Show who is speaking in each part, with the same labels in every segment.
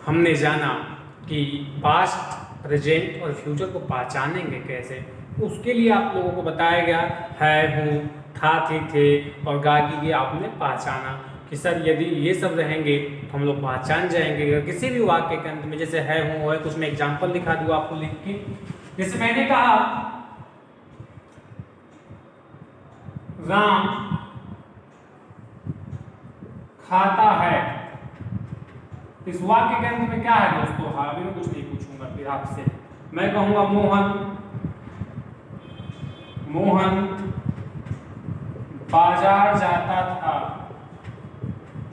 Speaker 1: हमने जाना कि पास्ट, प्रेजेंट और फ्यूचर को पहचानेंगे कैसे, उसके लिए आप लोगों को बताया गया है, हूँ, था, थी, थे और गा की गई आपने पहचाना कि सर यदि ये सब रहेंगे तो हम लोग पहचान जाएंगे। अगर किसी भी वाक्य के अंत में जैसे है, हूँ, है, कुछ मैं एग्जाम्पल दिखा दूँ आपको लिख के। जैसे मैंने कहा राम खाता है, इस वाक्य के अंत में क्या है दोस्तों? हाँ, अभी मैं कुछ नहीं पूछूंगा फिर आपसे। मैं कहूंगा मोहन बाजार जाता था,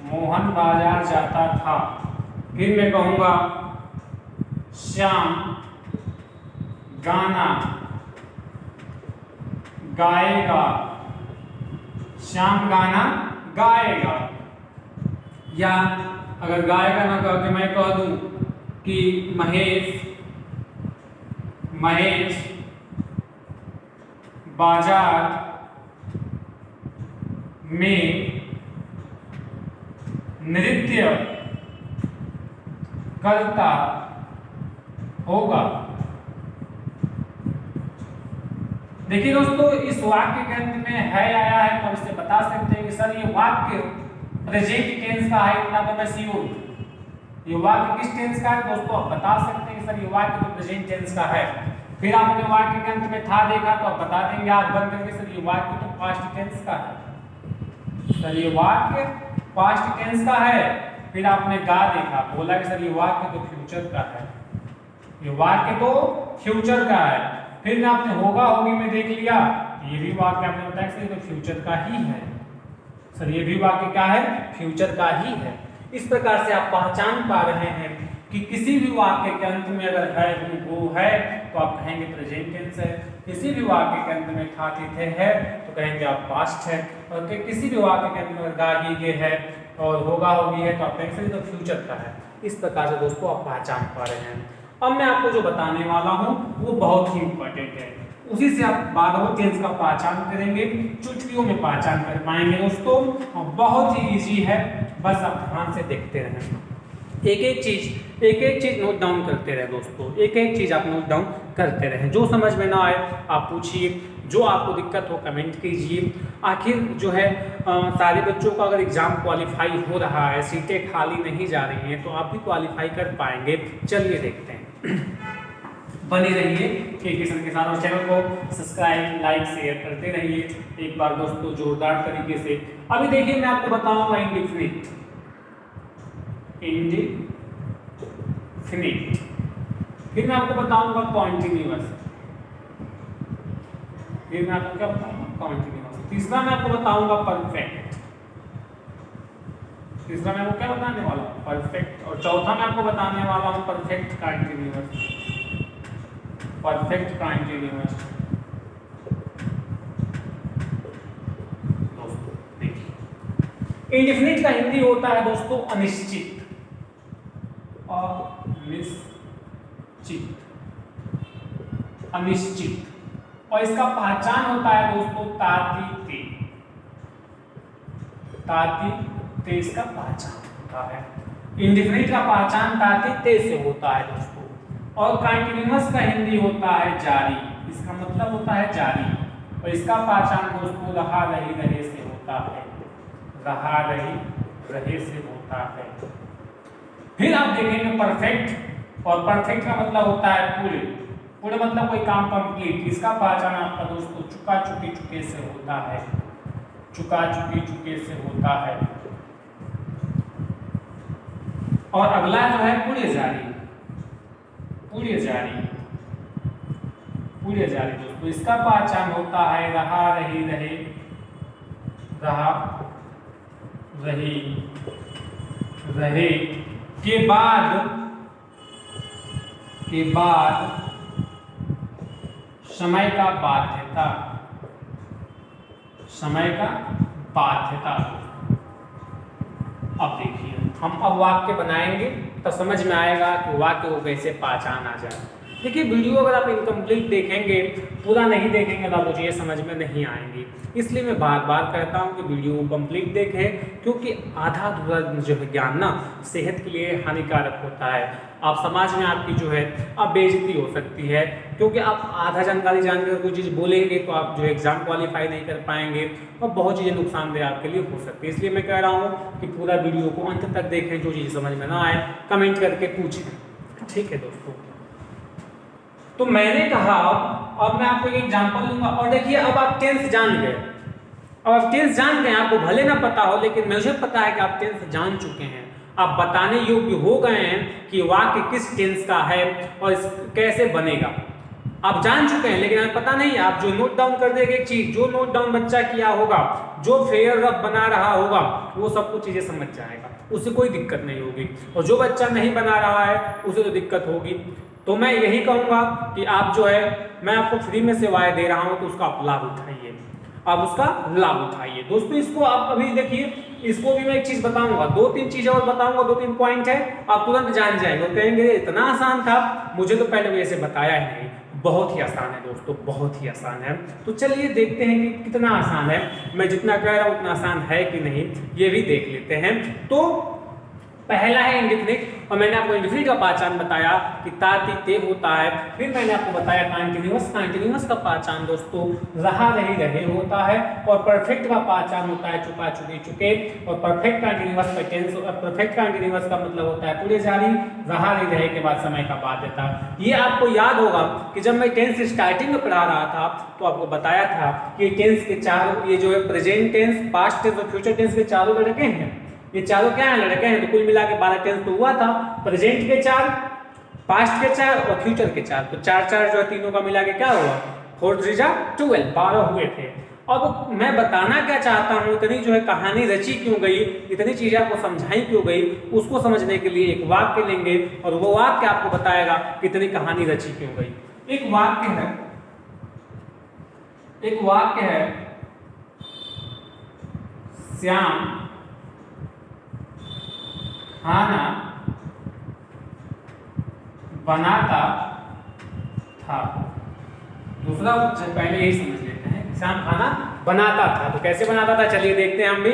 Speaker 1: मोहन बाजार जाता था। फिर मैं कहूंगा श्याम गाना गाएगा, श्याम गाना गाएगा। या अगर गाएगा ना कह के मैं कह दूं कि महेश बाजार में नृत्य करता होगा। देखिए दोस्तों, इस वाक्य के अंत में है आया है तो इससे बता सकते हैं कि सर ये वाक्य प्रेजेंट टेंस का है, इतना तो मैं श्योर। ये वाक्य किस टेंस का है दोस्तों? आप बता सकते हैं कि सर ये वाक्य तो प्रेजेंट टेंस का है। फिर आपने वाक्य के अंत में था देखा तो आप बता देंगे आप बन करके सर ये वाक्य तो पास्ट टेंस का है, सर ये वाक्य पास्ट टेंस का है। फिर आपने गा देखा, बोला कि सर ये वाक्य तो फ्यूचर का है, ये वाक्य तो फ्यूचर का है। फिर आपने होगा होगी में देख लिया, ये भी वाक्य आपने बताया कि तो फ्यूचर का ही है, सर ये भी वाक्य क्या है? फ्यूचर का ही है। इस प्रकार से आप पहचान पा रहे हैं कि किसी भी वाक्य के अंत में अगर है, वो है तो आप कहेंगे प्रेजेंट टेंस है। किसी भी वाक्य के अंत में था, थी, थे है तो कहेंगे आप पास्ट है। और किसी भी वाक्य के अंत में अगर गा, गे है और होगा होगी है तो आप कहेंगे तो फ्यूचर का है। इस प्रकार से दोस्तों आप पहचान पा रहे हैं। अब मैं आपको जो बताने वाला हूँ वो बहुत ही इंपॉर्टेंट है, उसी से आप 12 टेंस का पहचान करेंगे, चुटकियों में पहचान कर पाएंगे दोस्तों। और बहुत ही इजी है, बस आप ध्यान से देखते रहें। एक एक चीज नोट डाउन करते रहे दोस्तों, एक एक चीज आप नोट डाउन करते रहें। जो समझ में ना आए आप पूछिए, जो आपको दिक्कत हो कमेंट कीजिए। आखिर जो है सारे बच्चों का अगर एग्जाम क्वालिफाई हो रहा है, सीटें खाली नहीं जा रही हैं, तो आप भी क्वालिफाई कर पाएंगे। चलिए देखते हैं। बने रहिए किशन के साथ और चैनल को सब्सक्राइब, लाइक, शेयर करते रहिए एक बार दोस्तों जोरदार तरीके से। अभी देखिए मैं आपको बताऊंगा इंडिफिनिट, फिर मैं आपको बताऊंगा कॉन्टिन्यूअस, फिर मैं आपको क्या बताऊंगा? कॉन्टिन्यूअस। तीसरा मैं आपको बताऊंगा परफेक्ट, तीसरा मैं आपको क्या बताने वाला हूं? परफेक्ट। और चौथा मैं आपको बताने वाला हूं परफेक्ट कंटीन्यूअस, परफेक्ट कंटीन्यूअस। दोस्तों देखिए, इंडेफिनिट का हिंदी होता है दोस्तों अनिश्चित, अनिश्चित। और इसका पहचान होता है दोस्तों ताती ते, ताती ते इसका पहचान होता है। इंडेफिनिट का पहचान ताती ते से होता है दोस्तों। और कंटीन्यूअस का हिंदी होता है जारी, इसका मतलब होता है जारी। और इसका पहचान दोस्तों रहा रही रहे से होता है, रहा रही रहे से होता है। फिर आप देखेंगे परफेक्ट, और परफेक्ट का मतलब होता है पूरे, पूरे मतलब कोई काम कंप्लीट। इसका पहचान आपका दोस्तों चुका चुकी चुके से होता है, चुका चुकी चुके से होता है। और अगला जो है पूरे जारी, पूरे जारी, पूरे जारी दोस्तों। इसका पहचान होता है रहा रही रहे, रहा रही रहे के बाद समय का बाध्यता, समय का बाध्यता। अब देखिए हम अब वाक्य बनाएंगे तो समझ में आएगा कि वाक्य को कैसे पहचाना जाए। देखिए वीडियो अगर आप इनकम्प्लीट देखेंगे, पूरा नहीं देखेंगे तो आपको ये समझ में नहीं आएंगी। इसलिए मैं बार बार कहता हूँ कि वीडियो को कंप्लीट देखें, क्योंकि आधा अधूरा जो है ज्ञान ना सेहत के लिए हानिकारक होता है। आप समाज में आपकी जो है अब बेइज्जती हो सकती है, क्योंकि आप आधा जानकारी जानकर कोई चीज़ बोलेंगे तो आप जो एग्जाम क्वालिफाई नहीं कर पाएंगे और बहुत चीज़ें नुकसानदेह आपके लिए हो सकती है। इसलिए मैं कह रहा हूँ कि पूरा वीडियो को अंत तक देखें, जो चीज़ समझ में ना आए कमेंट करके पूछें। ठीक है दोस्तों, तो मैंने कहा अब मैं आपको एक एग्जांपल दूंगा और देखिए अब आप टेंस जान गए। अब आप टेंस जान गए, आपको भले ना पता हो लेकिन मुझे पता है कि आप टेंस जान चुके हैं। आप बताने योग्य हो गए हैं कि वाक्य किस टेंस का है और कैसे बनेगा। आप जान चुके हैं लेकिन आपको पता नहीं है। आप जो नोट डाउन कर देंगे एक चीज, जो नोट डाउन बच्चा किया होगा, जो फेयर रफ बना रहा होगा, वो सब कुछ चीजें समझ जाएगा, उसे कोई दिक्कत नहीं होगी। और जो बच्चा नहीं बना रहा है उसे तो दिक्कत होगी। तो मैं यही कहूंगा कि आप जो है, मैं आपको फ्री में सेवाएं दे रहा हूं तो उसका आप लाभ उठाइए, आप उसका लाभ उठाइए। दोस्तों इसको आप अभी देखिए, इसको भी मैं एक चीज बताऊंगा, 2-3 चीजें और बताऊंगा, 2-3 पॉइंट है, आप तुरंत जान जाएंगे और कहेंगे इतना आसान था, मुझे तो पहले वैसे बताया ही नहीं। बहुत ही आसान है दोस्तों, बहुत ही आसान है। तो चलिए देखते हैं कि कितना आसान है। मैं जितना कह रहा हूं उतना आसान है कि नहीं, ये भी देख लेते हैं। तो पहला है इंडेफिनिट, और मैंने आपको इंडेफिनिट का पहचान बताया कि ताती ते होता है। फिर मैंने आपको बताया कंटीन्यूअस, कंटीन्यूअस का पहचान दोस्तों रहा रही रहे होता है। और परफेक्ट का पहचान होता है चुका चुकी चुके। और परफेक्ट कंटीन्यूअस का टेंस, परफेक्ट कंटीन्यूअस का मतलब होता है पूरे जारी, रहा रही रहे के बाद समय का बाध्यता। ये आपको याद होगा कि जब मैं टेंस स्टार्टिंग में पढ़ा रहा था तो आपको बताया था कि टेंस के चारों, ये जो है प्रेजेंट टेंस, पास्ट टेंस और फ्यूचर टेंस के चारों लड़के हैं। ये चारों क्या है, लड़के हैं। तो कुल मिला के 12 टेंस तो हुआ था, प्रेजेंट के 4, पास्ट के 4 और फ्यूचर के 4। तो 4-4 जो है तीनों का मिला के क्या हुआ, 4 3 जा 12, 12 हुए थे। अब मैं बताना क्या चाहता हूं, इतनी जो है कहानी रची क्यों गई, इतनी चीजें आपको समझाई क्यों गई, उसको समझने के लिए एक वाक्य लेंगे और वो वाक्य आपको बताएगा कितनी कहानी रची क्यों गई। एक वाक्य है, एक वाक्य है, श्याम खाना बनाता था। दूसरा पहले यही समझ लेते हैं, श्याम खाना बनाता था। तो कैसे बनाता था चलिए देखते हैं हम भी।